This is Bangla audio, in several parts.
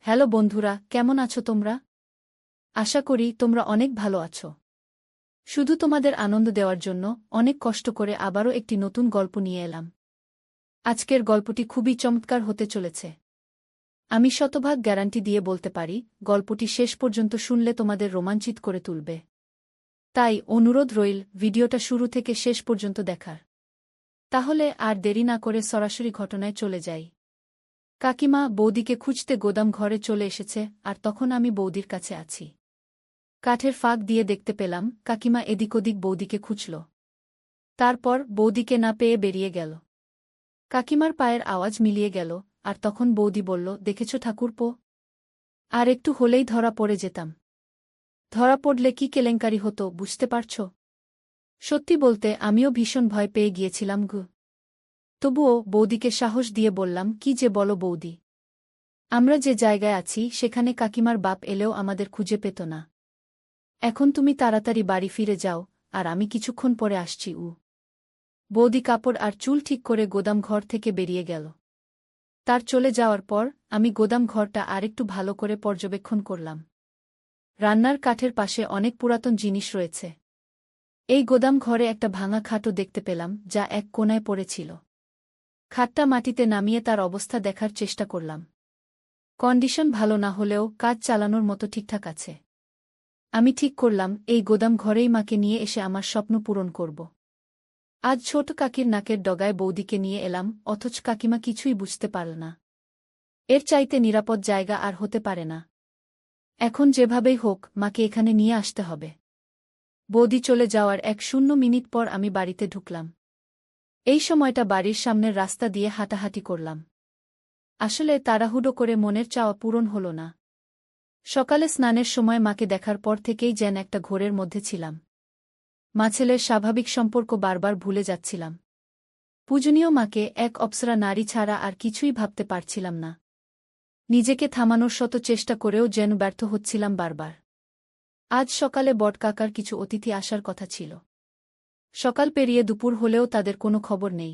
হ্যালো বন্ধুরা, কেমন আছো তোমরা? আশা করি তোমরা অনেক ভালো আছো। শুধু তোমাদের আনন্দ দেওয়ার জন্য অনেক কষ্ট করে আবারও একটি নতুন গল্প নিয়ে এলাম। আজকের গল্পটি খুবই চমৎকার হতে চলেছে। আমি শতভাগ গ্যারান্টি দিয়ে বলতে পারি, গল্পটি শেষ পর্যন্ত শুনলে তোমাদের রোমাঞ্চিত করে তুলবে। তাই অনুরোধ রইল ভিডিওটা শুরু থেকে শেষ পর্যন্ত দেখার। তাহলে আর দেরি না করে সরাসরি ঘটনায় চলে যাই। কাকিমা বৌদিকে খুঁজতে গোদাম ঘরে চলে এসেছে, আর তখন আমি বৌদির কাছে আছি। কাঠের ফাঁক দিয়ে দেখতে পেলাম কাকিমা এদিক ওদিক বৌদিকে খুঁজল। তারপর বৌদিকে না পেয়ে বেরিয়ে গেল। কাকিমার পায়ের আওয়াজ মিলিয়ে গেল, আর তখন বৌদি বলল, দেখেছ ঠাকুরপো, আর একটু হলেই ধরা পড়ে যেতাম। ধরা পড়লে কি কেলেঙ্কারি হতো বুঝতে পারছ? সত্যি বলতে আমিও ভীষণ ভয় পেয়ে গিয়েছিলাম গু। তবুও বৌদিকে সাহস দিয়ে বললাম, কি যে বলো বৌদি, আমরা যে জায়গায় আছি সেখানে কাকিমার বাপ এলেও আমাদের খুঁজে পেত না। এখন তুমি তাড়াতাড়ি বাড়ি ফিরে যাও, আর আমি কিছুক্ষণ পরে আসছি। বৌদি কাপড় আর চুল ঠিক করে গোদাম ঘর থেকে বেরিয়ে গেল। তার চলে যাওয়ার পর আমি গোদাম ঘরটা আরেকটু ভালো করে পর্যবেক্ষণ করলাম। রান্নার কাঠের পাশে অনেক পুরাতন জিনিস রয়েছে। এই গোদাম ঘরে একটা ভাঙা খাটও দেখতে পেলাম, যা এক কোণায় পড়েছিল। খাটটা মাটিতে নামিয়ে তার অবস্থা দেখার চেষ্টা করলাম। কন্ডিশন ভালো না হলেও কাজ চালানোর মতো ঠিকঠাক আছে। আমি ঠিক করলাম এই গোদাম ঘরেই মাকে নিয়ে এসে আমার স্বপ্ন পূরণ করব। আজ ছোট কাকির নাকের ডগায় বৌদিকে নিয়ে এলাম, অথচ কাকিমা কিছুই বুঝতে পারল না। এর চাইতে নিরাপদ জায়গা আর হতে পারে না। এখন যেভাবেই হোক মাকে এখানে নিয়ে আসতে হবে। বৌদি চলে যাওয়ার 1 মিনিট পর আমি বাড়িতে ঢুকলাম। এই সময়টা বাড়ির সামনের রাস্তা দিয়ে হাঁটাহাঁটি করলাম। আসলে তাড়াহুড়ো করে মনের চাওয়া পূরণ হল না। সকালে স্নানের সময় মাকে দেখার পর থেকেই যেন একটা ঘোরের মধ্যে ছিলাম। মা ছেলের স্বাভাবিক সম্পর্ক বারবার ভুলে যাচ্ছিলাম। পূজনীয় মাকে এক অপ্সরা নারী ছাড়া আর কিছুই ভাবতে পারছিলাম না। নিজেকে থামানোর শত চেষ্টা করেও যেন ব্যর্থ হচ্ছিলাম বারবার। আজ সকালে বটকাকার কিছু অতিথি আসার কথা ছিল। সকাল পেরিয়ে দুপুর হলেও তাদের কোনো খবর নেই।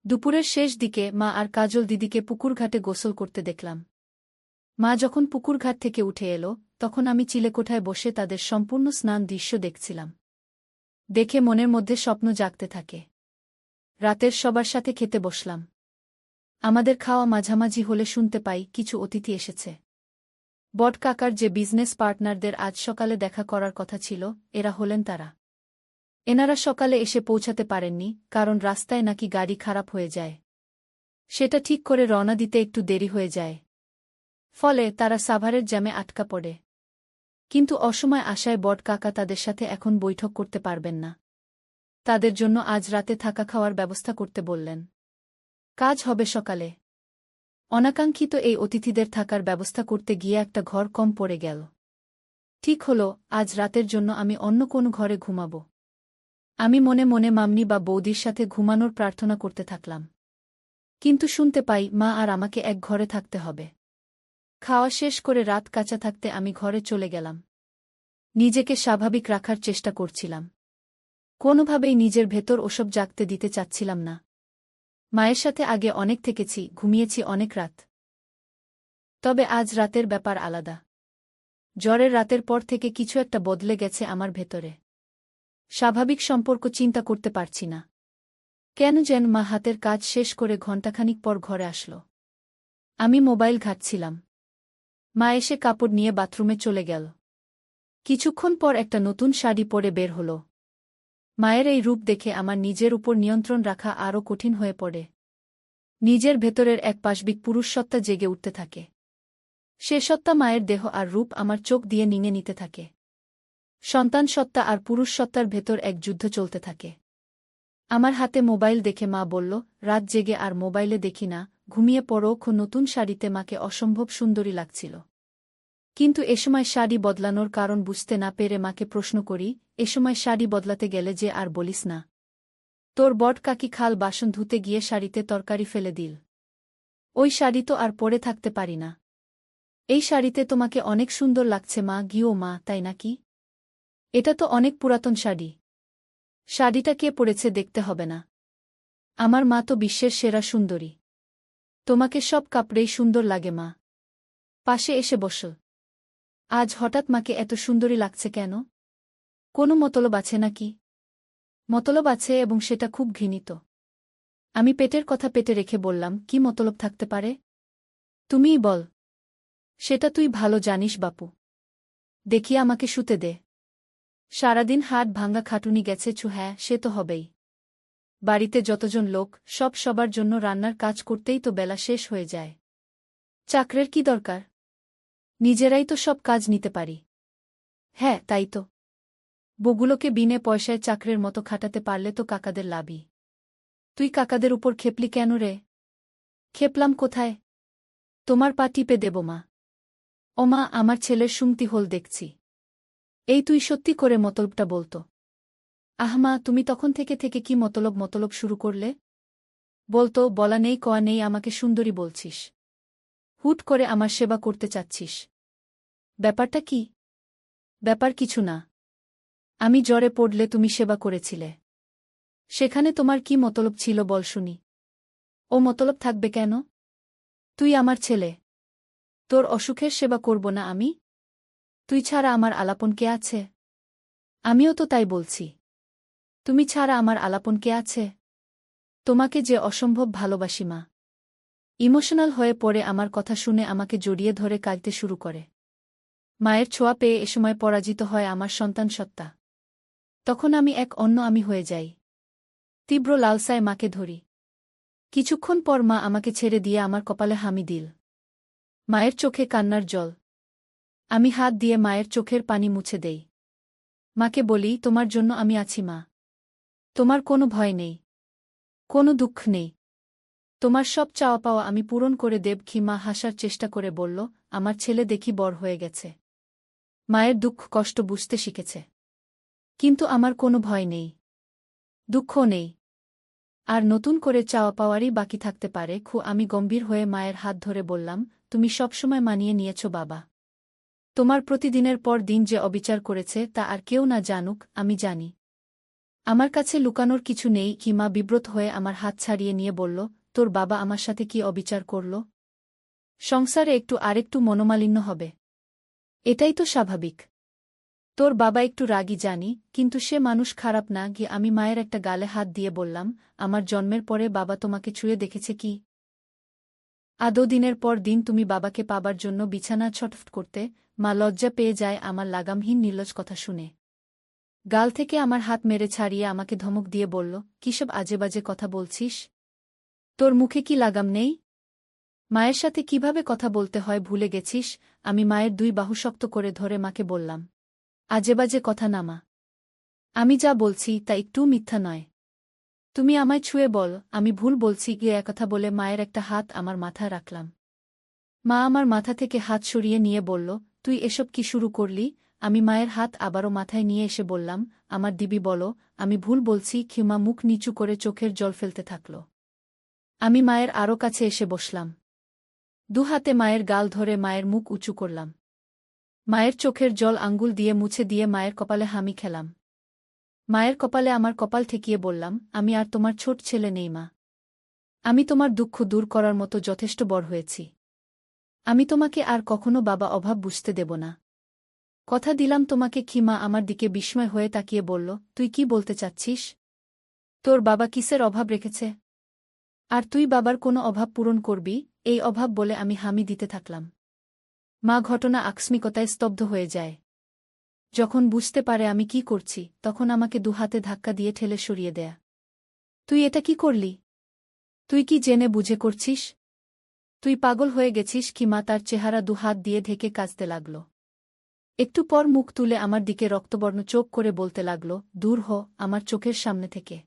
দুপুরের শেষ দিকে মা আর কাজল দিদিকে পুকুরঘাটে গোসল করতে দেখলাম। মা যখন পুকুরঘাট থেকে উঠে এলো, তখন আমি চিলেকোঠায় বসে তাদের সম্পূর্ণ স্নান দৃশ্য দেখছিলাম। দেখে মনের মধ্যে স্বপ্ন জাগতে থাকে। রাতের সবার সাথে খেতে বসলাম। আমাদের খাওয়া মাঝামাঝি হলে শুনতে পাই কিছু অতিথি এসেছে। বটকাকার যে বিজনেস পার্টনারদের আজ সকালে দেখা করার কথা ছিল, এরা হলেন তারা। এনারা সকালে এসে পৌঁছাতে পারেননি, কারণ রাস্তায় নাকি গাড়ি খারাপ হয়ে যায়। সেটা ঠিক করে রওনা দিতে একটু দেরি হয়ে যায়। ফলে তারা সাভারের জ্যামে আটকা পড়ে। কিন্তু অসময় আসায় বটকাকা তাদের সাথে এখন বৈঠক করতে পারবেন না। তাদের জন্য আজ রাতে থাকা খাওয়ার ব্যবস্থা করতে বললেন। কাজ হবে সকালে। অনাকাঙ্ক্ষিত এই অতিথিদের থাকার ব্যবস্থা করতে গিয়ে একটা ঘর কম পড়ে গেল। ঠিক হল, আজ রাতের জন্য আমি অন্য কোনো ঘরে ঘুমাব। আমি মনে মনে মাম্নি বা বৌদির সাথে ঘুমানোর প্রার্থনা করতে থাকলাম। কিন্তু শুনতে পাই মা আর আমাকে এক ঘরে থাকতে হবে। খাওয়া শেষ করে রাত কাঁচা থাকতে আমি ঘরে চলে গেলাম। নিজেকে স্বাভাবিক রাখার চেষ্টা করছিলাম। কোনোভাবেই নিজের ভেতর ওসব জাগতে দিতে চাচ্ছিলাম না। মায়ের সাথে আগে অনেক থেকেছি, ঘুমিয়েছি অনেক রাত। তবে আজ রাতের ব্যাপার আলাদা। জ্বরের রাতের পর থেকে কিছু একটা বদলে গেছে আমার ভেতরে। স্বাভাবিক সম্পর্ক চিন্তা করতে পারছি না। কেন যেন মা হাতের কাজ শেষ করে ঘণ্টাখানিক পর ঘরে আসল। আমি মোবাইল ঘাঁটছিলাম। মা এসে কাপড় নিয়ে বাথরুমে চলে গেল। কিছুক্ষণ পর একটা নতুন শাড়ি পরে বের হল। মায়ের এই রূপ দেখে আমার নিজের উপর নিয়ন্ত্রণ রাখা আরও কঠিন হয়ে পড়ে। নিজের ভেতরের এক পাশবিক পুরুষসত্তা জেগে উঠতে থাকে। সে সত্তা মায়ের দেহ আর রূপ আমার চোখ দিয়ে নিঙে নিতে থাকে। সন্তান সত্তা আর পুরুষ সত্তার ভেতর এক যুদ্ধ চলতে থাকে। আমার হাতে মোবাইল দেখে মা বলল, রাত জেগে আর মোবাইলে দেখি না, ঘুমিয়ে পড়ো। নতুন শাড়িতে মাকে অসম্ভব সুন্দরী লাগছিল। কিন্তু এসময় শাড়ি বদলানোর কারণ বুঝতে না পেরে মাকে প্রশ্ন করি, এসময় শাড়ি বদলাতে গেলে যে আর বলিস না, তোর বট কাকি খাল বাসন ধুতে গিয়ে শাড়িতে তরকারি ফেলে দিল। ওই শাড়ি তো আর পরে থাকতে পারি না। এই শাড়িতে তোমাকে অনেক সুন্দর লাগছে মা। গিও মা, তাই নাকি? এটা তো অনেক পুরাতন শাড়ি। শাড়িটা কে পরেছে দেখতে হবে না? আমার মা তো বিশ্বের সেরা সুন্দরী। তোমাকে সব কাপড়েই সুন্দর লাগে মা। পাশে এসে বসল। আজ হঠাৎ মাকে এত সুন্দরী লাগছে কেন? কোনো মতলব আছে নাকি? মতলব আছে, এবং সেটা খুব ঘৃণিত। আমি পেটের কথা পেটে রেখে বললাম, কি মতলব থাকতে পারে? তুমিই বল। সেটা তুই ভালো জানিস বাপু। দেখি আমাকে শুতে দে। সারাদিন হাট ভাঙা খাটুনি গেছে। হ্যাঁ, সে তো হবেই। বাড়িতে যতজন লোক, সবার জন্য রান্নার কাজ করতেই তো বেলা শেষ হয়ে যায়। চাকরের কি দরকার? নিজেরাই তো সব কাজ নিতে পারি। হ্যাঁ, তাই তো। বউগুলোকে বিনে পয়সায় চাকরের মতো খাটাতে পারলে তো কাকাদের লাভই। তুই কাকাদের উপর খেপলি কেন রে? খেপলাম কোথায়? তোমার পা টিপে দেব মা। ও মা, আমার ছেলের সুমতি হল দেখছি। এই তুই সত্যি করে মতলবটা বলতো। আহমা, তুমি তখন থেকে কি মতলব শুরু করলে? বলতো, বলা নেই কওয়া নেই, আমাকে সুন্দরী বলছিস। হুট করে আমার সেবা করতে চাচ্ছিস। ব্যাপারটা কি? ব্যাপার কিছু না। আমি জ্বরে পড়লে তুমি সেবা করেছিলে। সেখানে তোমার কি মতলব ছিল বল শুনি? ও মতলব থাকবে কেন? তুই আমার ছেলে। তোর অসুখের সেবা করব না আমি? তুই ছাড়া আমার আলাপন কে আছে? আমিও তো তাই বলছি। তুমি ছাড়া আমার আলাপন কে আছে? তোমাকে যে অসম্ভব ভালোবাসি মা। ইমোশনাল হয়ে পড়ে আমার কথা শুনে আমাকে জড়িয়ে ধরে কাঁদতে শুরু করে। মায়ের ছোঁয়া পেয়ে এসময় পরাজিত হয় আমার সন্তান সত্তা। তখন আমি এক অন্য আমি হয়ে যাই। তীব্র লালসায় মাকে ধরি। কিছুক্ষণ পর মা আমাকে ছেড়ে দিয়ে আমার কপালে হামি দিল। মায়ের চোখে কান্নার জল। আমি হাত দিয়ে মায়ের চোখের পানি মুছে দেই। মাকে বলি, তোমার জন্য আমি আছি মা। তোমার কোনো ভয় নেই, কোনো দুঃখ নেই। তোমার সব চাওয়া পাওয়া আমি পূরণ করে দেব। মা হাসার চেষ্টা করে বলল, আমার ছেলে দেখি বড় হয়ে গেছে। মায়ের দুঃখ কষ্ট বুঝতে শিখেছে। কিন্তু আমার কোনো ভয় নেই, দুঃখ নেই। আর নতুন করে চাওয়া পাওয়ারই বাকি থাকতে পারে। আমি গম্ভীর হয়ে মায়ের হাত ধরে বললাম, তুমি সবসময় মানিয়ে নিয়েছ বাবা। তোমার প্রতিদিনের পর দিন যে অবিচার করেছে তা আর কেউ না জানুক, আমি জানি। আমার কাছে লুকানোর কিছু নেই। মা বিব্রত হয়ে আমার হাত ছাড়িয়ে নিয়ে বলল, তোর বাবা আমার সাথে কি অবিচার করল? সংসারে একটু আরেকটু মনোমালিন্য হবে। এটাই তো স্বাভাবিক। তোর বাবা একটু রাগী জানি, কিন্তু সে মানুষ খারাপ না। আমি মায়ের একটা গালে হাত দিয়ে বললাম, আমার জন্মের পরে বাবা তোমাকে ছুঁয়ে দেখেছে কি? আদৌ দিনের পর দিন তুমি বাবাকে পাবার জন্য বিছানা ছটফট করতে? মা লজ্জা পেয়ে যায় আমার লাগামহীন নির্লজ্জ কথা শুনে। গাল থেকে আমার হাত মেরে ছাড়িয়ে আমাকে ধমক দিয়ে বলল, কিসব আজেবাজে কথা বলছিস? তোর মুখে কি লাগাম নেই? মায়ের সাথে কিভাবে কথা বলতে হয় ভুলে গেছিস? আমি মায়ের দুই বাহু শক্ত করে ধরে মাকে বললাম, আজেবাজে কথা না মা। আমি যা বলছি তা একটু মিথ্যা নয়। তুমি আমায় ছুঁয়ে বল আমি ভুল বলছি। একথা বলে মায়ের একটা হাত আমার মাথায় রাখলাম। মা আমার মাথা থেকে হাত সরিয়ে নিয়ে বলল, তুই এসব কি শুরু করলি? আমি মায়ের হাত আবারও মাথায় নিয়ে এসে বললাম, আমার দিবি বলো, আমি ভুল বলছি। মা মুখ নিচু করে চোখের জল ফেলতে থাকল। আমি মায়ের আরও কাছে এসে বসলাম। দুহাতে মায়ের গাল ধরে মায়ের মুখ উঁচু করলাম। মায়ের চোখের জল আঙ্গুল দিয়ে মুছে দিয়ে মায়ের কপালে হামি খেলাম। মায়ের কপালে আমার কপাল ঠেকিয়ে বললাম, আমি আর তোমার ছোট ছেলে নেই মা। আমি তোমার দুঃখ দূর করার মতো যথেষ্ট বড় হয়েছি। আমি তোমাকে আর কখনো বাবা অভাব বুঝতে দেব না। কথা দিলাম তোমাকে। মা আমার দিকে বিস্ময় হয়ে তাকিয়ে বলল, তুই কি বলতে চাচ্ছিস? তোর বাবা কিসের অভাব রেখেছে? আর তুই বাবার কোনো অভাব পূরণ করবি? এই অভাব বলে আমি হামি দিতে থাকলাম। মা ঘটনা আকস্মিকতায় স্তব্ধ হয়ে যায়। যখন বুঝতে পারে আমি কি করছি, তখন আমাকে দুহাতে ধাক্কা দিয়ে ঠেলে সরিয়ে দেয়া। তুই এটা কি করলি? তুই কি জেনে বুঝে করছিস? তুই পাগল হয়ে গেছিস? মা তার চেহারা দুহাত দিয়ে ঢেকে কাঁদতে লাগল। একটু পর মুখ তুলে আমার দিকে রক্তবর্ণ চোখ করে বলতে লাগল, দূর হ আমার চোখের সামনে থেকে।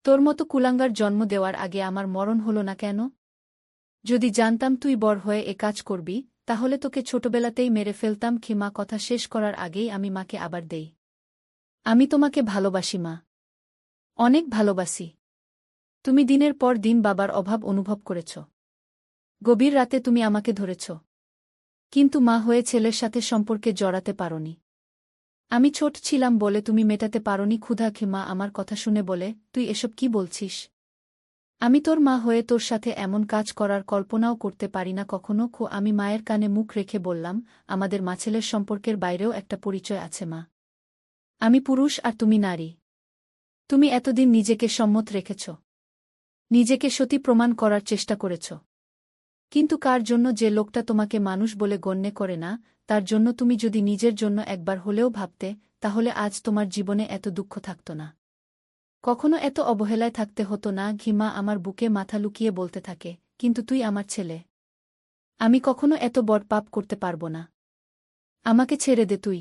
তোর মতো কুলাঙ্গার জন্ম দেওয়ার আগে আমার মরণ হল না কেন? যদি জানতাম তুই বড় হয়ে এ কাজ করবি, তাহলে তোকে ছোটবেলাতেই মেরে ফেলতাম। মা কথা শেষ করার আগেই আমি মাকে আবার দেই, আমি তোমাকে ভালোবাসি মা, অনেক ভালোবাসি। তুমি দিনের পর দিন বাবার অভাব অনুভব করেছ। গভীর রাতে তুমি আমাকে ধরেছ। কিন্তু মা হয়ে ছেলের সাথে সম্পর্কে জড়াতে পারোনি। আমি ছোট ছিলাম বলে তুমি মেটাতে পারোনি ক্ষুধা। মা আমার কথা শুনে বলে, তুই এসব কি বলছিস? আমি তোর মা হয়ে তোর সাথে এমন কাজ করার কল্পনাও করতে পারি না কখনো। আমি মায়ের কানে মুখ রেখে বললাম, আমাদের মাছেলের সম্পর্কের বাইরেও একটা পরিচয় আছে মা। আমি পুরুষ আর তুমি নারী। তুমি এতদিন নিজেকে সম্মত রেখেছ, নিজেকে সতী প্রমাণ করার চেষ্টা করেছ। কিন্তু কার জন্য? যে লোকটা তোমাকে মানুষ বলে গণ্য করে না, তার জন্য তুমি যদি নিজের জন্য একবার হলেও ভাবতে, তাহলে আজ তোমার জীবনে এত দুঃখ থাকত না, কখনো এত অবহেলায় থাকতে হতো না। ঘিমা আমার বুকে মাথা লুকিয়ে বলতে থাকে, কিন্তু তুই আমার ছেলে। আমি কখনো এত বড় পাপ করতে পারব না। আমাকে ছেড়ে দে তুই।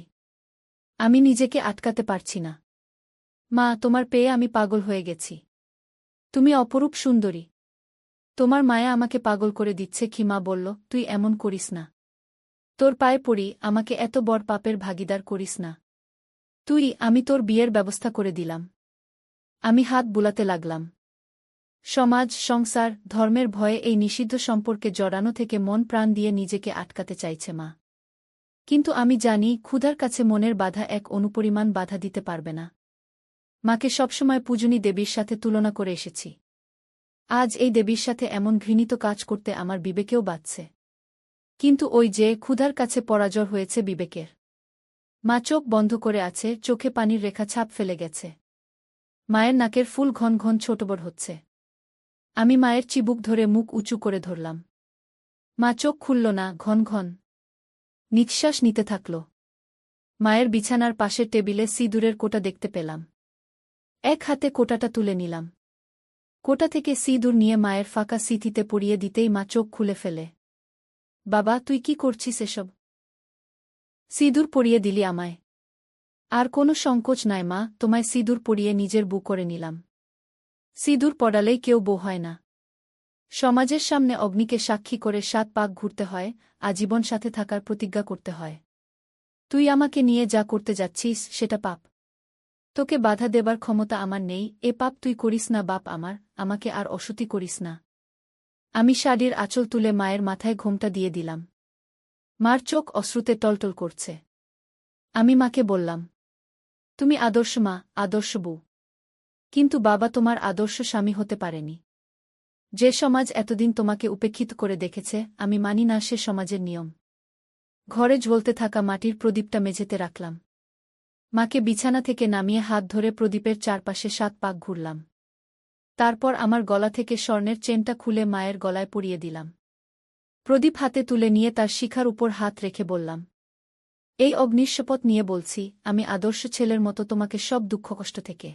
আমি নিজেকে আটকাতে পারছি না। মা, তোমার পেয়ে আমি পাগল হয়ে গেছি। তুমি অপরূপ সুন্দরী। তোমার মায়া আমাকে পাগল করে দিচ্ছে। খিমা বলল, তুই এমন করিস না। তোর পায়ে পড়ি, আমাকে এত বড় পাপের ভাগিদার করিস না। আমি তোর বিয়ের ব্যবস্থা করে দিলাম। আমি হাত বুলাতে লাগলাম। সমাজ, সংসার, ধর্মের ভয়ে এই নিষিদ্ধ সম্পর্কে জড়ানো থেকে মন প্রাণ দিয়ে নিজেকে আটকাতে চাইছে মা। কিন্তু আমি জানি, ক্ষুধার কাছে মনের বাধা এক অনুপরিমাণ বাধা দিতে পারবে না। মাকে সবসময় পূজনী দেবীর সাথে তুলনা করে এসেছি। আজ এই দেবীর সাথে এমন ঘৃণিত কাজ করতে আমার বিবেকেও বাধছে। কিন্তু ওই যে ক্ষুধার কাছে পরাজয় হয়েছে বিবেকের। মা চোখ বন্ধ করে আছে, চোখে পানির রেখা ছাপ ফেলে গেছে। মায়ের নাকের ফুল ঘন ঘন ছোটবড় হচ্ছে। আমি মায়ের চিবুক ধরে মুখ উঁচু করে ধরলাম। মা চোখ খুলল না, ঘন ঘন নিঃশ্বাস নিতে থাকল। মায়ের বিছানার পাশের টেবিলে সিঁদুরের কোটা দেখতে পেলাম। এক হাতে কোটাটা তুলে নিলাম। কোটা থেকে সিঁদুর নিয়ে মায়ের ফাঁকা সিথিতে পরিয়ে দিতেই মা চোখ খুলে ফেলে। বাবা, তুই কি করছিস এসব? সিঁদুর পরিয়ে দিলি আমায়। আর কোনো সংকোচ নাই মা, তোমায় সিঁদুর পরিয়ে নিজের বউ করে নিলাম। সিঁদুর পড়ালেই কেউ বউ হয় না। সমাজের সামনে অগ্নিকে সাক্ষী করে 7 পাক ঘুরতে হয়, আজীবন সাথে থাকার প্রতিজ্ঞা করতে হয়। তুই আমাকে নিয়ে যা করতে যাচ্ছিস সেটা পাপ। তোকে বাধা দেবার ক্ষমতা আমার নেই। এ পাপ তুই করিস না বাপ আমার, আমাকে আর অসতী করিস না। আমি শাড়ির আঁচল তুলে মায়ের মাথায় ঘোমটা দিয়ে দিলাম। মার চোখ অশ্রুতে টলটল করছে। আমি মাকে বললাম, তুমি আদর্শ মা, আদর্শ বউ। কিন্তু বাবা তোমার আদর্শ স্বামী হতে পারেনি। যে সমাজ এতদিন তোমাকে উপেক্ষিত করে দেখেছে, আমি মানি না সে সমাজের নিয়ম। ঘরে জ্বলতে থাকা মাটির প্রদীপটা মেঝেতে রাখলাম। মাকে বিছানা থেকে নামিয়ে হাত ধরে প্রদীপের চারপাশে 7 পাক ঘুরলাম। তারপর আমার গলা থেকে স্বর্ণের চেনটা খুলে মায়ের গলায় পরিয়ে দিলাম। প্রদীপ হাতে তুলে নিয়ে তার শিখার উপর হাত রেখে বললাম, এই অগ্নির শপথ নিয়ে বলছি, আমি আদর্শ ছেলের মতো তোমাকে সব দুঃখ কষ্ট থেকে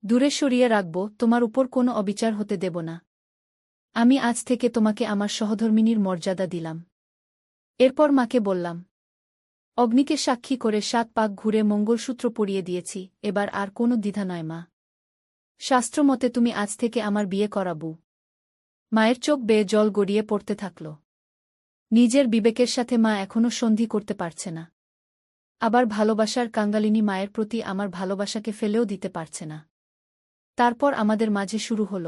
দূরে সরিয়ে রাখব, তোমার উপর কোনো অবিচার হতে দেব না। আমি আজ থেকে তোমাকে আমার সহধর্মিনীর মর্যাদা দিলাম। এরপর মাকে বললাম, অগ্নিকে সাক্ষী করে 7 পাক ঘুরে মঙ্গলসূত্র পরিয়ে দিয়েছি, এবার আর কোনো দ্বিধা নয় মা। শাস্ত্রমতে তুমি আজ থেকে আমার বিয়ে করাবো। মায়ের চোখ বেয়ে জল গড়িয়ে পড়তে থাকল। নিজের বিবেকের সাথে মা এখনও সন্ধি করতে পারছে না। আবার ভালোবাসার কাঙ্গালিনী মায়ের প্রতি আমার ভালোবাসাকে ফেলেও দিতে পারছে না। তারপর আমাদের মাঝে শুরু হল।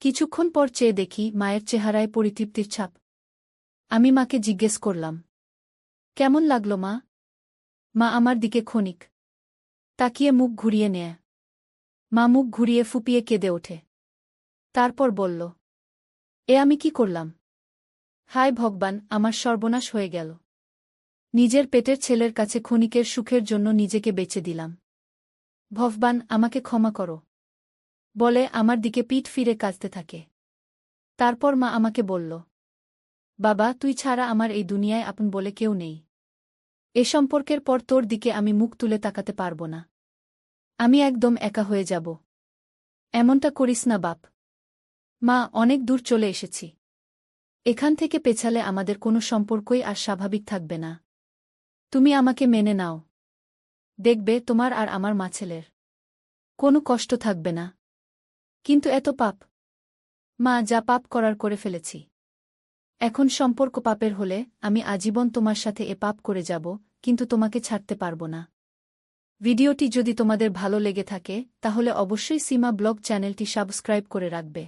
কিছুক্ষণ পর চেয়ে দেখি মায়ের চেহারায় পরিতৃপ্তির ছাপ। আমি মাকে জিজ্ঞেস করলাম, কেমন লাগল মা? মা আমার দিকে ক্ষণিক তাকিয়ে মুখ ঘুরিয়ে নেয়। মা মুখ ঘুরিয়ে ফুপিয়ে কেঁদে ওঠে। তারপর বলল, এ আমি কি করলাম? হায় ভগবান, আমার সর্বনাশ হয়ে গেল। নিজের পেটের ছেলের কাছে ক্ষণিকের সুখের জন্য নিজেকে বেচে দিলাম। ভগবান, আমাকে ক্ষমা করো বলে আমার দিকে পিঠ ফিরে কাঁদতে থাকে। তারপর মা আমাকে বলল, বাবা, তুই ছাড়া আমার এই দুনিয়ায় আপন বলে কেউ নেই। এ সম্পর্কের পর তোর দিকে আমি মুখ তুলে তাকাতে পারব না। আমি একদম একা হয়ে যাব। এমনটা করিস না বাপ। মা, অনেক দূর চলে এসেছি। এখান থেকে পেছালে আমাদের কোনো সম্পর্কই আর স্বাভাবিক থাকবে না। তুমি আমাকে মেনে নাও। দেখবে তোমার আর আমার মাছেলের কোনো কষ্ট থাকবে না। কিন্তু এত পাপ? মা, যা পাপ করার করে ফেলেছি। এখন সম্পর্ক পাপের হলে আমি আজীবন তোমার সাথে এ পাপ করে যাব, কিন্তু তোমাকে ছাড়তে পারব না। ভিডিওটি যদি তোমাদের ভালো লেগে থাকে, তাহলে অবশ্যই সীমা ব্লগ চ্যানেলটি সাবস্ক্রাইব করে রাখবে।